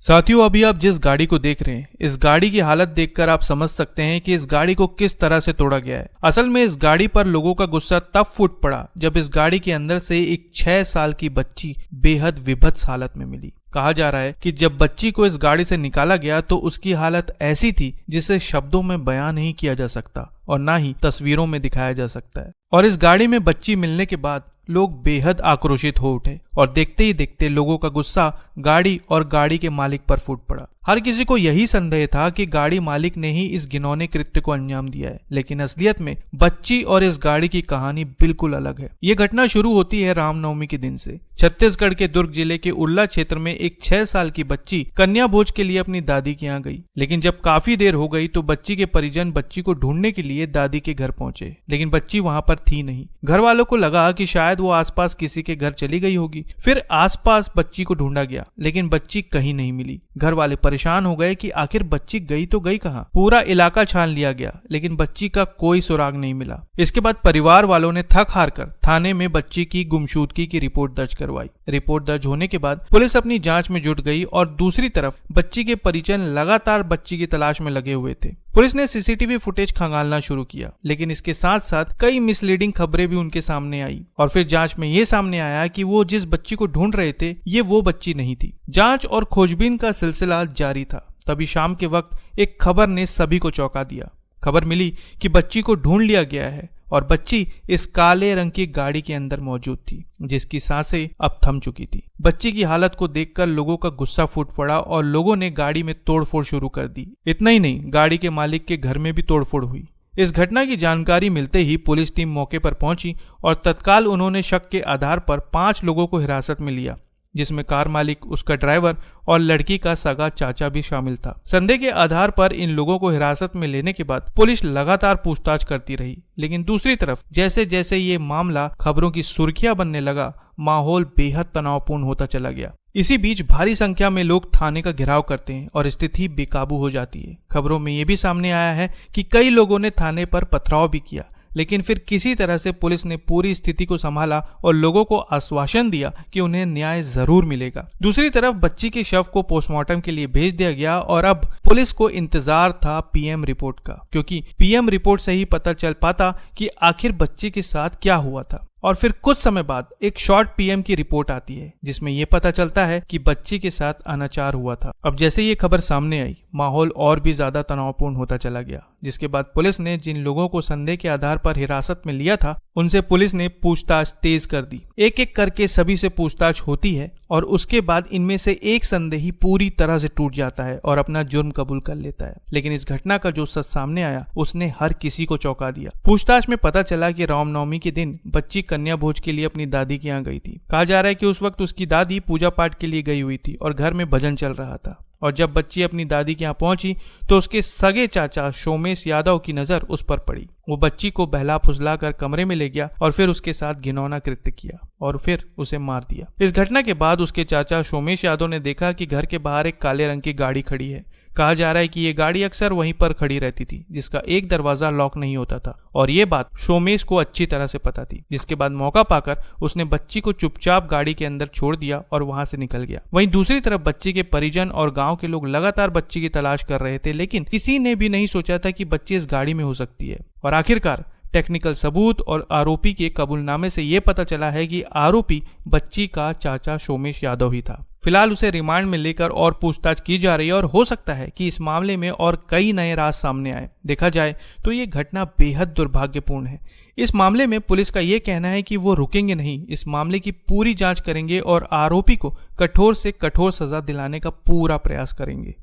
साथियों, अभी आप जिस गाड़ी को देख रहे हैं, इस गाड़ी की हालत देखकर आप समझ सकते हैं कि इस गाड़ी को किस तरह से तोड़ा गया है। असल में इस गाड़ी पर लोगों का गुस्सा तब फूट पड़ा जब इस गाड़ी के अंदर से एक 6 साल की बच्ची बेहद विभत्स हालत में मिली। कहा जा रहा है कि जब बच्ची को इस गाड़ी से निकाला गया तो उसकी हालत ऐसी थी जिसे शब्दों में बयान नहीं किया जा सकता और ना ही तस्वीरों में दिखाया जा सकता है। और इस गाड़ी में बच्ची मिलने के बाद लोग बेहद आक्रोशित हो उठे और देखते ही देखते लोगों का गुस्सा गाड़ी और गाड़ी के मालिक पर फूट पड़ा। हर किसी को यही संदेह था कि गाड़ी मालिक ने ही इस घिनौने कृत्य को अंजाम दिया है, लेकिन असलियत में बच्ची और इस गाड़ी की कहानी बिल्कुल अलग है। ये घटना शुरू होती है रामनवमी के दिन से। छत्तीसगढ़ के दुर्ग जिले के उल्ला क्षेत्र में एक 6 साल की बच्ची कन्या भोज के लिए अपनी दादी के यहाँ गई, लेकिन जब काफी देर हो गई तो बच्ची के परिजन बच्ची को ढूंढने के लिए दादी के घर पहुंचे, लेकिन बच्ची वहां पर थी नहीं। घर वालों को लगा कि शायद वो आसपास किसी के घर चली गई होगी। फिर आसपास बच्ची को ढूंढा गया, लेकिन बच्ची कहीं नहीं मिली। घर वाले परेशान हो गए कि आखिर बच्ची गई तो गई कहां। पूरा इलाका छान लिया गया, लेकिन बच्ची का कोई सुराग नहीं मिला। इसके बाद परिवार वालों ने थक हार कर थाने में बच्ची की गुमशुदगी की रिपोर्ट दर्ज करवाई। रिपोर्ट दर्ज होने के बाद पुलिस अपनी जांच में जुट गई और दूसरी तरफ बच्ची के परिजन लगातार बच्ची की तलाश में लगे हुए थे। पुलिस ने सीसीटीवी फुटेज खंगालना शुरू किया, लेकिन इसके साथ साथ कई मिसलीडिंग खबरें भी उनके सामने आई और फिर जांच में ये सामने आया कि वो जिस बच्ची को ढूंढ रहे थे ये वो बच्ची नहीं थी। जांच और खोजबीन का सिलसिला जारी था। तभी शाम के वक्त एक खबर ने सभी को चौंका दिया। खबर मिली कि बच्ची को ढूंढ लिया गया है और बच्ची इस काले रंग की गाड़ी के अंदर मौजूद थी, जिसकी सांसें अब थम चुकी थी। बच्ची की हालत को देखकर लोगों का गुस्सा फूट पड़ा और लोगों ने गाड़ी में तोड़फोड़ शुरू कर दी। इतना ही नहीं, गाड़ी के मालिक के घर में भी तोड़फोड़ हुई। इस घटना की जानकारी मिलते ही पुलिस टीम मौके पर पहुंची और तत्काल उन्होंने शक के आधार पर 5 लोगों को हिरासत में लिया, जिसमें कार मालिक, उसका ड्राइवर और लड़की का सगा चाचा भी शामिल था। संदेह के आधार पर इन लोगों को हिरासत में लेने के बाद पुलिस लगातार पूछताछ करती रही, लेकिन दूसरी तरफ जैसे जैसे ये मामला खबरों की सुर्खियां बनने लगा, माहौल बेहद तनावपूर्ण होता चला गया। इसी बीच भारी संख्या में लोग थाने का घेराव करते हैं और स्थिति बेकाबू हो जाती है। खबरों में ये भी सामने आया है कि कई लोगों ने थाने पर पथराव भी किया, लेकिन फिर किसी तरह से पुलिस ने पूरी स्थिति को संभाला और लोगों को आश्वासन दिया कि उन्हें न्याय जरूर मिलेगा। दूसरी तरफ बच्ची के शव को पोस्टमार्टम के लिए भेज दिया गया और अब पुलिस को इंतजार था पीएम रिपोर्ट का, क्योंकि पीएम रिपोर्ट से ही पता चल पाता कि आखिर बच्ची के साथ क्या हुआ था। और फिर कुछ समय बाद एक शॉर्ट पीएम की रिपोर्ट आती है, जिसमें यह पता चलता है कि बच्ची के साथ अनाचार हुआ था। अब जैसे ये खबर सामने आई, माहौल और भी ज्यादा तनावपूर्ण होता चला गया, जिसके बाद पुलिस ने जिन लोगों को संदेह के आधार पर हिरासत में लिया था, उनसे पुलिस ने पूछताछ तेज कर दी। एक एक करके सभी से पूछताछ होती है और उसके बाद इनमें से एक संदेही पूरी तरह से टूट जाता है और अपना जुर्म कबूल कर लेता है। लेकिन इस घटना का जो सच सामने आया उसने हर किसी को चौंका दिया। पूछताछ में पता चला कि रामनवमी के दिन बच्ची कन्या भोज के लिए अपनी दादी के यहाँ गई थी। कहा जा रहा है कि उस वक्त उसकी दादी पूजा पाठ के लिए गई हुई थी और घर में भजन चल रहा था। और जब बच्ची अपनी दादी के यहाँ पहुंची तो उसके सगे चाचा सोमेश यादव की नजर उस पर पड़ी। वो बच्ची को बहला फुसला कर कमरे में ले गया और फिर उसके साथ घिनौना कृत्य किया और फिर उसे मार दिया। इस घटना के बाद उसके चाचा सोमेश यादव ने देखा कि घर के बाहर एक काले रंग की गाड़ी खड़ी है। कहा जा रहा है कि ये गाड़ी अक्सर वहीं पर खड़ी रहती थी, जिसका एक दरवाजा लॉक नहीं होता था और ये बात सोमेश को अच्छी तरह से पता थी। जिसके बाद मौका पाकर उसने बच्ची को चुपचाप गाड़ी के अंदर छोड़ दिया और वहां से निकल गया। वहीं दूसरी तरफ बच्ची के परिजन और गांव के लोग लगातार बच्ची की तलाश कर रहे थे, लेकिन किसी ने भी नहीं सोचा था कि बच्ची इस गाड़ी में हो सकती है। और आखिरकार टेक्निकल सबूत और आरोपी के कबूलनामे से यह पता चला है कि आरोपी बच्ची का चाचा सोमेश यादव ही था। फिलहाल उसे रिमांड में लेकर और पूछताछ की जा रही है और हो सकता है कि इस मामले में और कई नए राज सामने आए। देखा जाए तो ये घटना बेहद दुर्भाग्यपूर्ण है। इस मामले में पुलिस का यह कहना है कि वो रुकेंगे नहीं, इस मामले की पूरी जांच करेंगे और आरोपी को कठोर से कठोर सजा दिलाने का पूरा प्रयास करेंगे।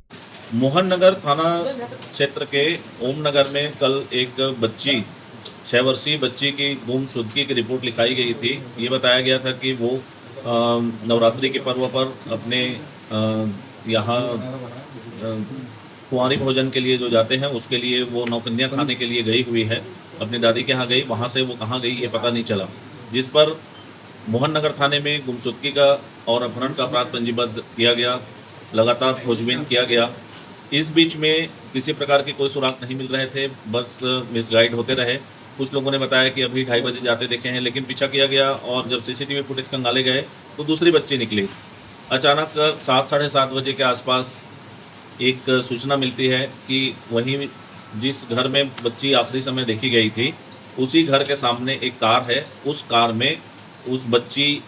मोहन नगर थाना क्षेत्र के ओम नगर में कल एक बच्ची 6 वर्षीय बच्ची की गुमशुदगी की रिपोर्ट लिखाई गई थी। ये बताया गया था कि वो नवरात्रि के पर्व पर अपने यहाँ कुंवारी भोजन के लिए जो जाते हैं उसके लिए वो नौकन्या खाने के लिए गई हुई है। अपनी दादी के यहाँ गई, वहाँ से वो कहाँ गई ये पता नहीं चला, जिस पर मोहन नगर थाने में गुमशुदगी का और अपहरण का अपराध पंजीबद्ध किया गया। लगातार खोजबीन किया गया। इस बीच में किसी प्रकार के कोई सुराग नहीं मिल रहे थे, बस मिसगाइड होते रहे। कुछ लोगों ने बताया कि अभी 2:30 बजे जाते देखे हैं, लेकिन पीछा किया गया और जब सीसीटीवी फुटेज खंगाले गए तो दूसरी बच्ची निकली। अचानक 7 साढ़े 7 बजे के आसपास एक सूचना मिलती है कि वहीं जिस घर में बच्ची आखिरी समय देखी गई थी उसी घर के सामने एक कार है, उस कार में उस बच्ची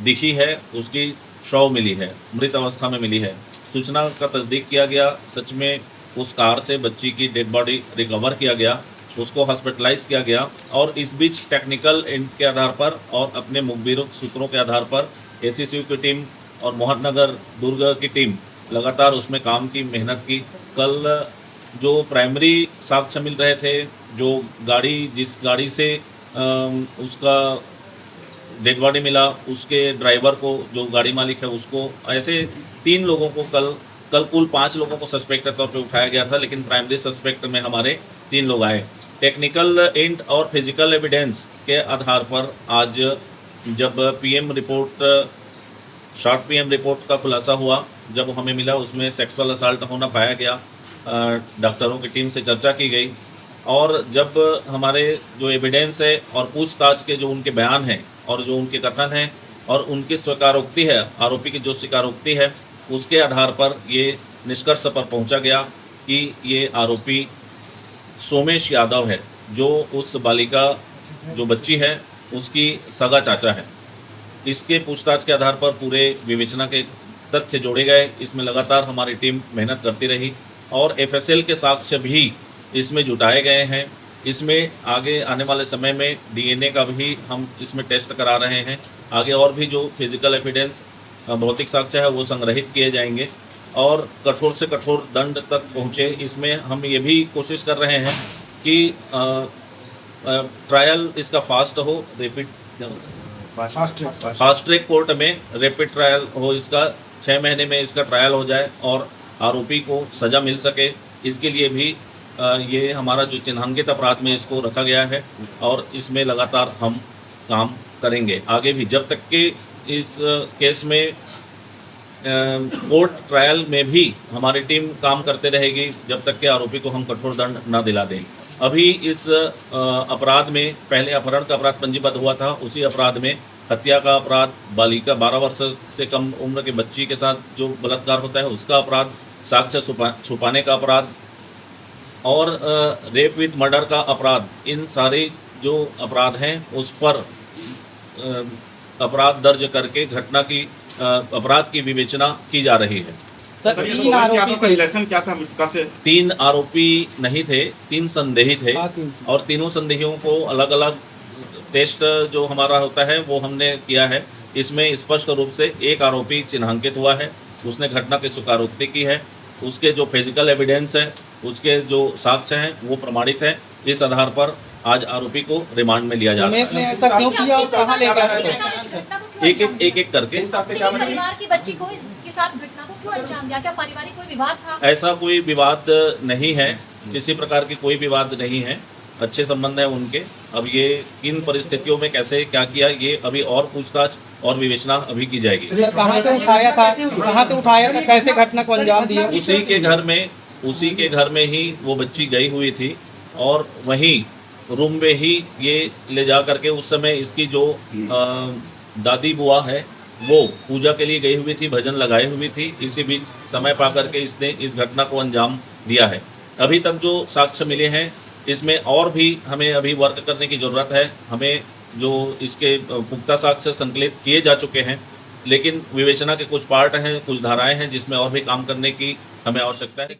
दिखी है, उसकी शव मिली है, मृत अवस्था में मिली है। सूचना का तस्दीक किया गया, सच में उस कार से बच्ची की डेड बॉडी रिकवर किया गया, उसको हॉस्पिटलाइज किया गया और इस बीच टेक्निकल एंड के आधार पर और अपने मुखबिर सूत्रों के आधार पर एसीसीयू की टीम और मोहननगर दुर्ग की टीम लगातार उसमें काम की, मेहनत की। कल जो प्राइमरी साक्ष्य मिल रहे थे, जो गाड़ी जिस गाड़ी से उसका डेड बॉडी मिला, उसके ड्राइवर को, जो गाड़ी मालिक है उसको, ऐसे 3 लोगों को कल कुल 5 लोगों को सस्पेक्ट के तौर पे उठाया गया था, लेकिन प्राइमरी सस्पेक्ट में हमारे 3 लोग आए। टेक्निकल एंड और फिजिकल एविडेंस के आधार पर आज जब शॉर्ट पीएम रिपोर्ट का खुलासा हुआ, जब हमें मिला उसमें सेक्सुअल असाल्ट होना पाया गया, डॉक्टरों की टीम से चर्चा की गई और जब हमारे जो एविडेंस है और पूछताछ के जो उनके बयान हैं और जो उनके कथन हैं और उनकी स्वीकारोक्ति है, आरोपी की जो स्वीकारोक्ति है, उसके आधार पर ये निष्कर्ष पर पहुंचा गया कि ये आरोपी सोमेश यादव है, जो उस बालिका जो बच्ची है उसकी सगा चाचा है। इसके पूछताछ के आधार पर पूरे विवेचना के तथ्य जोड़े गए। इसमें लगातार हमारी टीम मेहनत करती रही और एफएसएल के साक्ष्य भी इसमें जुटाए गए हैं। इसमें आगे आने वाले समय में डीएनए का भी हम इसमें टेस्ट करा रहे हैं। आगे और भी जो फिजिकल एविडेंस, भौतिक साक्ष्य है, वो संग्रहित किए जाएंगे और कठोर से कठोर दंड तक पहुँचे। इसमें हम ये भी कोशिश कर रहे हैं कि ट्रायल इसका फास्ट हो, फास्ट ट्रैक कोर्ट में रैपिड ट्रायल हो, इसका 6 महीने में इसका ट्रायल हो जाए और आरोपी को सज़ा मिल सके। इसके लिए भी ये हमारा जो चिन्हांकित अपराध में इसको रखा गया है और इसमें लगातार हम काम करेंगे आगे भी, जब तक कि इस केस में कोर्ट ट्रायल में भी हमारी टीम काम करते रहेगी, जब तक कि आरोपी को हम कठोर दंड न दिला दें। अभी इस अपराध में पहले अपहरण का अपराध पंजीबद्ध हुआ था, उसी अपराध में हत्या का अपराध, बालिका 12 वर्ष से कम उम्र के बच्ची के साथ जो बलात्कार होता है उसका अपराध, साक्ष्य छुपाने का अपराध और रेप विद मर्डर का अपराध, इन सारे जो अपराध हैं उस पर अपराध दर्ज करके घटना की अपराध की विवेचना की जा रही है। सर, 3 आरोपी का रिलेशन क्या था मृतका से? 3 आरोपी नहीं थे, 3 संदेही थे और तीनों संदेहियों को अलग अलग टेस्ट जो हमारा होता है वो हमने किया है। इसमें स्पष्ट रूप से एक आरोपी चिन्हांकित हुआ है, उसने घटना की स्वीकारोक्ति की है, उसके जो फिजिकल एविडेंस है, उसके जो साक्ष्य हैं वो प्रमाणित है। इस आधार पर आज आरोपी को रिमांड में लिया जा रहा है। ऐसा क्यों किया और कहां ले गया? एक करके परिवार की बच्ची को इसके साथ घटना को क्यों अंजाम दिया? क्या पारिवारिक कोई विवाद था? ऐसा कोई विवाद नहीं है, किसी प्रकार की कोई विवाद नहीं है, अच्छे संबंध है उनके। अब ये किन परिस्थितियों में कैसे क्या किया, ये अभी और पूछताछ और विवेचना अभी की जाएगी। कहां से उठाया था, कैसे घटना को अंजाम दिया? उसी के घर में ही वो बच्ची गई हुई थी और वहीं रूम में ही ये ले जा करके, उस समय इसकी जो दादी बुआ है वो पूजा के लिए गई हुई थी, भजन लगाई हुई थी। इसी बीच समय पा करके इसने इस घटना को अंजाम दिया है। अभी तक जो साक्ष्य मिले हैं इसमें और भी हमें अभी वर्क करने की ज़रूरत है। हमें जो इसके पुख्ता साक्ष्य संकलित किए जा चुके हैं, लेकिन विवेचना के कुछ पार्ट हैं, कुछ धाराएं हैं जिसमें और भी काम करने की हमें आवश्यकता है।